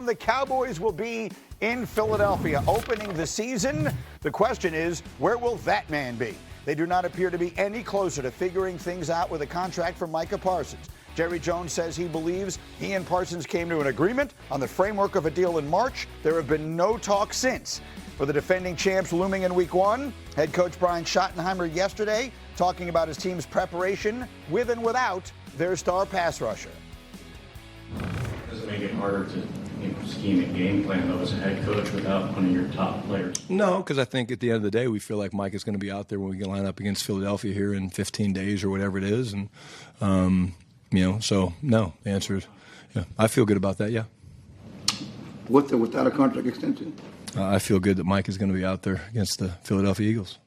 the Cowboys will be in Philadelphia opening the season. The question is, where will that man be? They do not appear to be any closer to figuring things out with a contract for Micah Parsons. Jerry Jones says he believes he and Parsons came to an agreement on the framework of a deal in March. There have been no talks since. For the defending champs looming in week one, head coach Brian Schottenheimer yesterday talking about his team's preparation with and without their star pass rusher. Does it make it harder to scheme a game plan, though, as a head coach without one of your top players? No, because I think at the end of the day, we feel like Mike is going to be out there when we can line up against Philadelphia here in 15 days or whatever it is. And, so no, the answer is, yeah, I feel good about that, yeah. Without a contract extension? I feel good that Mike is going to be out there against the Philadelphia Eagles.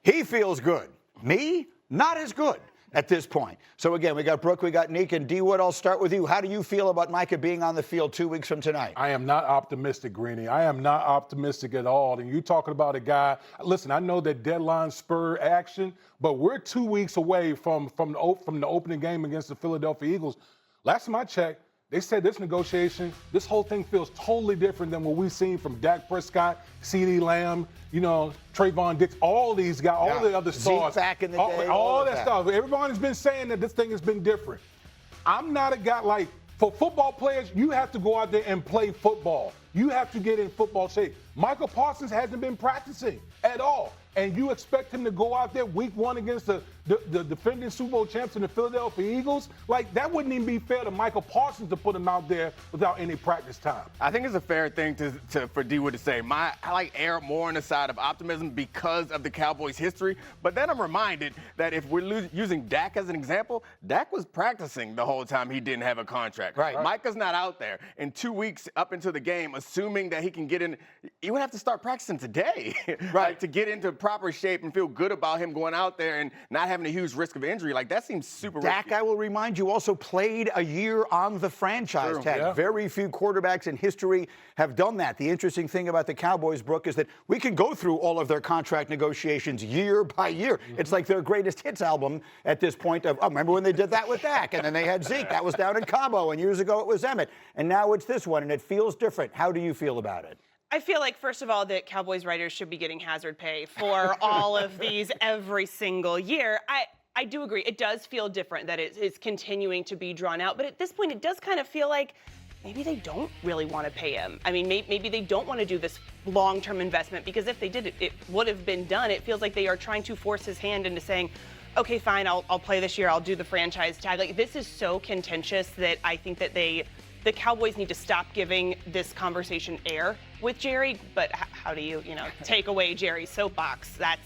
He feels good. Me, not as good at this point. So again, we got Brooke, we got Neek, and D. Wood. I'll start with you. How do you feel about Micah being on the field 2 weeks from tonight? I am not optimistic, Greeny. I am not optimistic at all. And you're talking about a guy. Listen, I know that deadline spur action, but we're 2 weeks away from the opening game against the Philadelphia Eagles. Last time I checked, they said this negotiation, this whole thing feels totally different than what we've seen from Dak Prescott, CeeDee Lamb, Trayvon Diggs, all these guys, all the other stars. Zeke back in the day. All that stuff. Everybody's been saying that this thing has been different. I'm not a guy like, for football players, you have to go out there and play football. You have to get in football shape. Michael Parsons hasn't been practicing at all. And you expect him to go out there week one against the defending Super Bowl champs and the Philadelphia Eagles? Like, that wouldn't even be fair to Michael Parsons to put him out there without any practice time. I think it's a fair thing for D-Wood to say. I like err more on the side of optimism because of the Cowboys' history. But then I'm reminded that if we're using Dak as an example, Dak was practicing the whole time he didn't have a contract. Right. Micah's not out there. In 2 weeks up into the game, assuming that he can get in, you would have to start practicing today, right, to get into proper shape and feel good about him going out there and not having a huge risk of injury. Like, that seems super Dak, risky. I will remind you, also played a year on the franchise tag. Yeah. Very few quarterbacks in history have done that. The interesting thing about the Cowboys, Brooke, is that we can go through all of their contract negotiations year by year. Mm-hmm. It's like their greatest hits album at this point of, remember when they did that with Dak? And then they had Zeke. That was down in Cabo. And years ago it was Emmett. And now it's this one, and it feels different. How do you feel about it? I feel like, first of all, that Cowboys writers should be getting hazard pay for all of these every single year. I do agree. It does feel different that it's continuing to be drawn out. But at this point, it does kind of feel like maybe they don't really want to pay him. I mean, maybe they don't want to do this long-term investment, because if they did, it would have been done. It feels like they are trying to force his hand into saying, okay, fine, I'll play this year. I'll do the franchise tag. Like, this is so contentious that I think that the Cowboys need to stop giving this conversation air with Jerry. But how do you take away Jerry's soapbox? I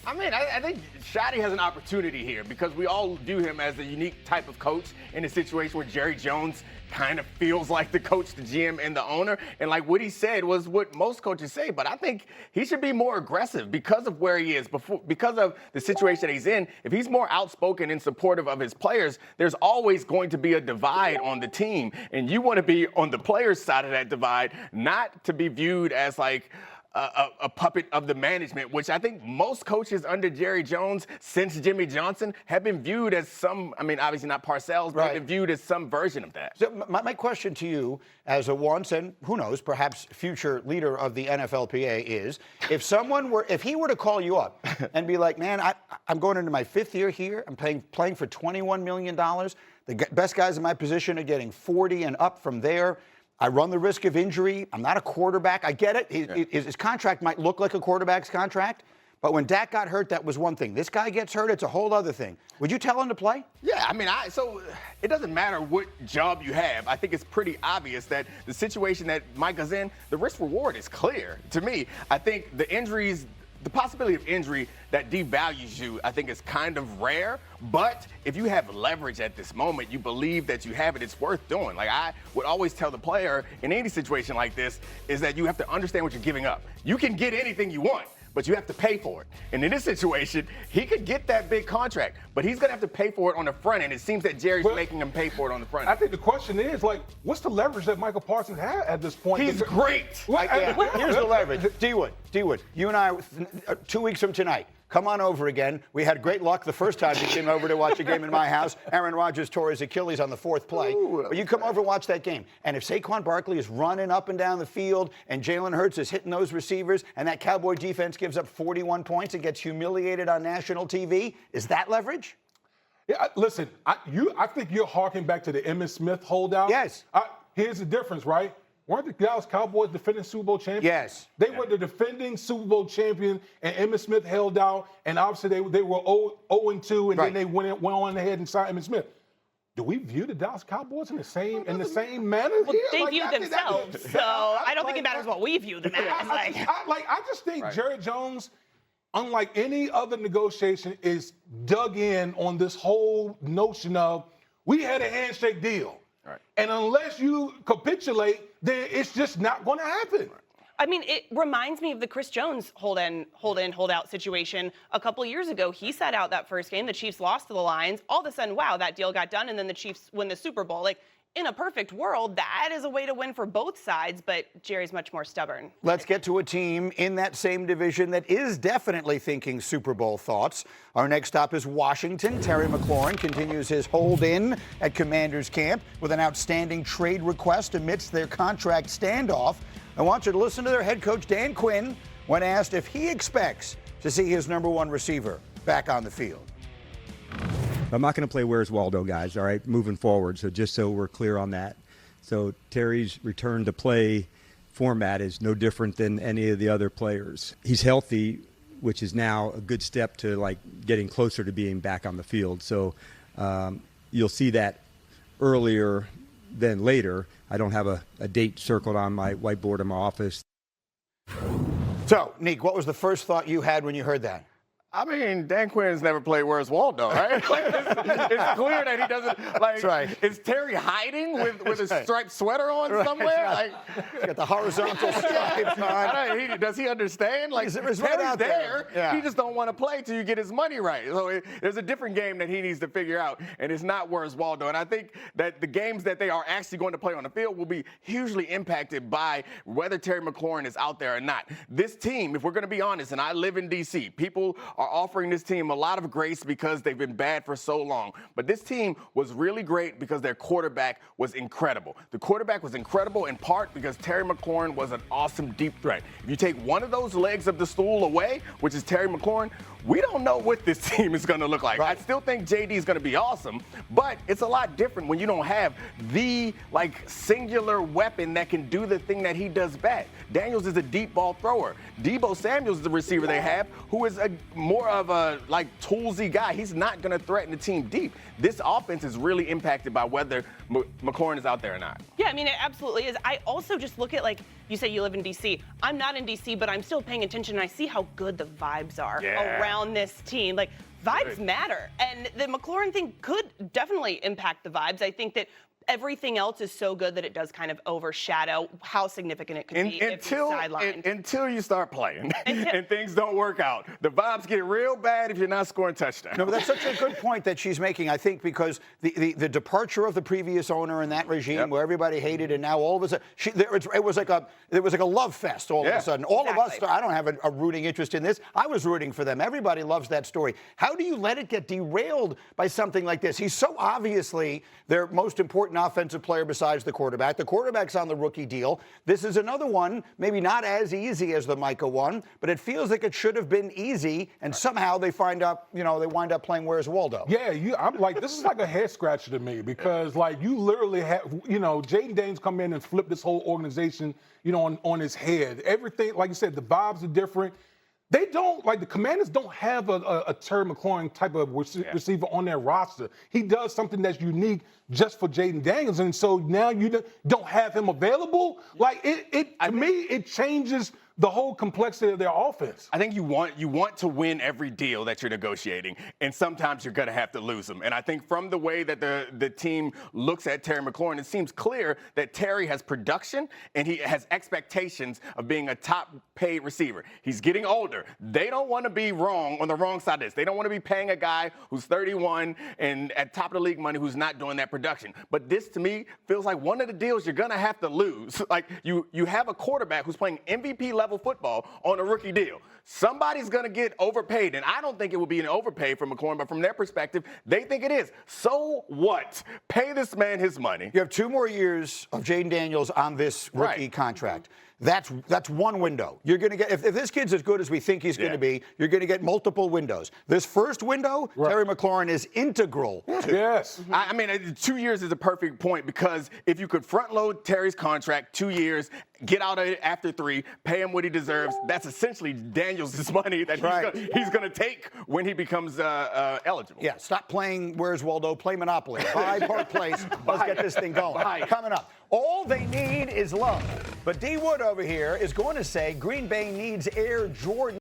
think Shotty has an opportunity here because we all view him as a unique type of coach in a situation where Jerry Jones kind of feels like the coach, the GM, and the owner. And like what he said was what most coaches say, but I think he should be more aggressive because of where he is, because of the situation he's in. If he's more outspoken and supportive of his players, there's always going to be a divide on the team. And you want to be on the players' side of that divide, not to be viewed as like a puppet of the management, which I think most coaches under Jerry Jones since Jimmy Johnson have been viewed as some, obviously not Parcells, but been viewed as some version of that. So my question to you as a once, and who knows, perhaps future leader of the NFLPA is, if he were to call you up and be like, man, I'm going into my 5th year here, I'm playing for $21 million, the best guys in my position are getting 40 and up from there, I run the risk of injury. I'm not a quarterback. I get it. His contract might look like a quarterback's contract, but when Dak got hurt, that was one thing. This guy gets hurt, it's a whole other thing. Would you tell him to play? Yeah, so it doesn't matter what job you have. I think it's pretty obvious that the situation that Micah's in, the risk reward is clear to me. I think the possibility of injury that devalues you, I think, is kind of rare. But if you have leverage at this moment, you believe that you have it, it's worth doing. Like I would always tell the player in any situation like this is that you have to understand what you're giving up. You can get anything you want, but you have to pay for it. And in this situation, he could get that big contract, but he's going to have to pay for it on the front end. It seems that Jerry's making him pay for it on the front end. I think the question is, like, what's the leverage that Michael Parsons has at this point? He's great. Here's the leverage. D-Wood, you and I, 2 weeks from tonight, come on over again. We had great luck the first time you came over to watch a game in my house. Aaron Rodgers tore his Achilles on the 4th play. But you come over and watch that game. And if Saquon Barkley is running up and down the field and Jalen Hurts is hitting those receivers and that Cowboy defense gives up 41 points and gets humiliated on national TV, is that leverage? Yeah, listen, I think you're harking back to the Emmitt Smith holdout. Yes. Here's the difference, right? Weren't the Dallas Cowboys defending Super Bowl champions? Yes. They were the defending Super Bowl champion, and Emmitt Smith held out, and obviously they were 0-2, and then they went on ahead and signed Emmitt Smith. Do we view the Dallas Cowboys in the same manner? Well, they view themselves, so I don't think it matters what we view them as. I just think Jerry Jones, unlike any other negotiation, is dug in on this whole notion of we had a handshake deal. Right. And unless you capitulate, then it's just not going to happen. I mean, it reminds me of the Chris Jones hold out situation a couple of years ago. He sat out that first game. The Chiefs lost to the Lions. All of a sudden, wow, that deal got done, and then the Chiefs win the Super Bowl. Like, in a perfect world, that is a way to win for both sides, but Jerry's much more stubborn. Let's get to a team in that same division that is definitely thinking Super Bowl thoughts. Our next stop is Washington. Terry McLaurin continues his hold-in at Commanders camp with an outstanding trade request amidst their contract standoff. I want you to listen to their head coach, Dan Quinn, when asked if he expects to see his number one receiver back on the field. I'm not going to play Where's Waldo, guys, all right, moving forward, so just so we're clear on that. So Terry's return to play format is no different than any of the other players. He's healthy, which is now a good step to, like, getting closer to being back on the field. So you'll see that earlier than later. I don't have a date circled on my whiteboard in my office. So, Neek, what was the first thought you had when you heard that? I mean, Dan Quinn's never played Where's Waldo, right? Like, it's clear that he doesn't, like, That's right. Is Terry hiding with a striped sweater on somewhere? Right. Like, He's got the horizontal stripes on. does he understand? Like, He's Terry's right out there. Yeah. He just don't want to play till you get his money right. So there's a different game that he needs to figure out, and it's not Where's Waldo. And I think that the games that they are actually going to play on the field will be hugely impacted by whether Terry McLaurin is out there or not. This team, if we're going to be honest, and I live in D.C., people are offering this team a lot of grace because they've been bad for so long. But this team was really great because their quarterback was incredible. The quarterback was incredible in part because Terry McLaurin was an awesome deep threat. If you take one of those legs of the stool away, which is Terry McLaurin, we don't know what this team is going to look like. Right. I still think JD is going to be awesome, but it's a lot different when you don't have the, like, singular weapon that can do the thing that he does best. Daniels is a deep ball thrower. Debo Samuels is the receiver they have, who is more of a, like, toolsy guy. He's not going to threaten the team deep. This offense is really impacted by whether McLaurin is out there or not. Yeah, I mean, it absolutely is. I also just look at, like, you say you live in D.C. I'm not in D.C., but I'm still paying attention, and I see how good the vibes are around this team. Like, vibes matter. And the McLaurin thing could definitely impact the vibes. I think that everything else is so good that it does kind of overshadow how significant it could be if he's sidelined. Until you start playing and things don't work out. The vibes get real bad if you're not scoring touchdowns. No, but that's such a good point that she's making, I think, because the departure of the previous owner in that regime where everybody hated, and now all of a sudden, it was like a love fest all of a sudden. All of us, I don't have a rooting interest in this. I was rooting for them. Everybody loves that story. How do you let it get derailed by something like this? He's so obviously their most important offensive player besides the quarterback. The quarterback's on the rookie deal. This is another one, maybe not as easy as the Micah one, but it feels like it should have been easy, and somehow they wind up playing Where's Waldo. Yeah, I'm like, this is like a head scratcher to me because, like, you literally have, Jaden Daniels come in and flip this whole organization, on his head. Everything, like you said, the vibes are different. They don't, like, the Commanders don't have a Terry McLaurin type of receiver on their roster. He does something that's unique just for Jaden Daniels, and so now you don't have him available. Like, to me, it changes the whole complexity of their offense. I think you want to win every deal that you're negotiating, and sometimes you're going to have to lose them. And I think from the way that the team looks at Terry McLaurin, it seems clear that Terry has production and he has expectations of being a top-paid receiver. He's getting older. They don't want to be wrong on the wrong side of this. They don't want to be paying a guy who's 31 and at top of the league money who's not doing that production. But this, to me, feels like one of the deals you're going to have to lose. Like, you have a quarterback who's playing MVP level football on a rookie deal. Somebody's going to get overpaid, and I don't think it would be an overpay from McLaurin, but from their perspective, they think it is. So what? Pay this man his money. You have 2 more years of Jaden Daniels on this rookie contract. That's one window. You're going to get, if this kid's as good as we think he's going to be, you're going to get multiple windows. This first window, Terry McLaurin is integral to. Yes. I mean, 2 years is a perfect point because if you could front load Terry's contract 2 years, get out of it after 3, pay him what he deserves, that's essentially Daniels' money that he's going to take when he becomes eligible. Yeah, stop playing Where's Waldo, play Monopoly. Buy Park Place, let's get this thing going. Coming up, all they need is love. But D. Wood over here is going to say Green Bay needs Air Jordan.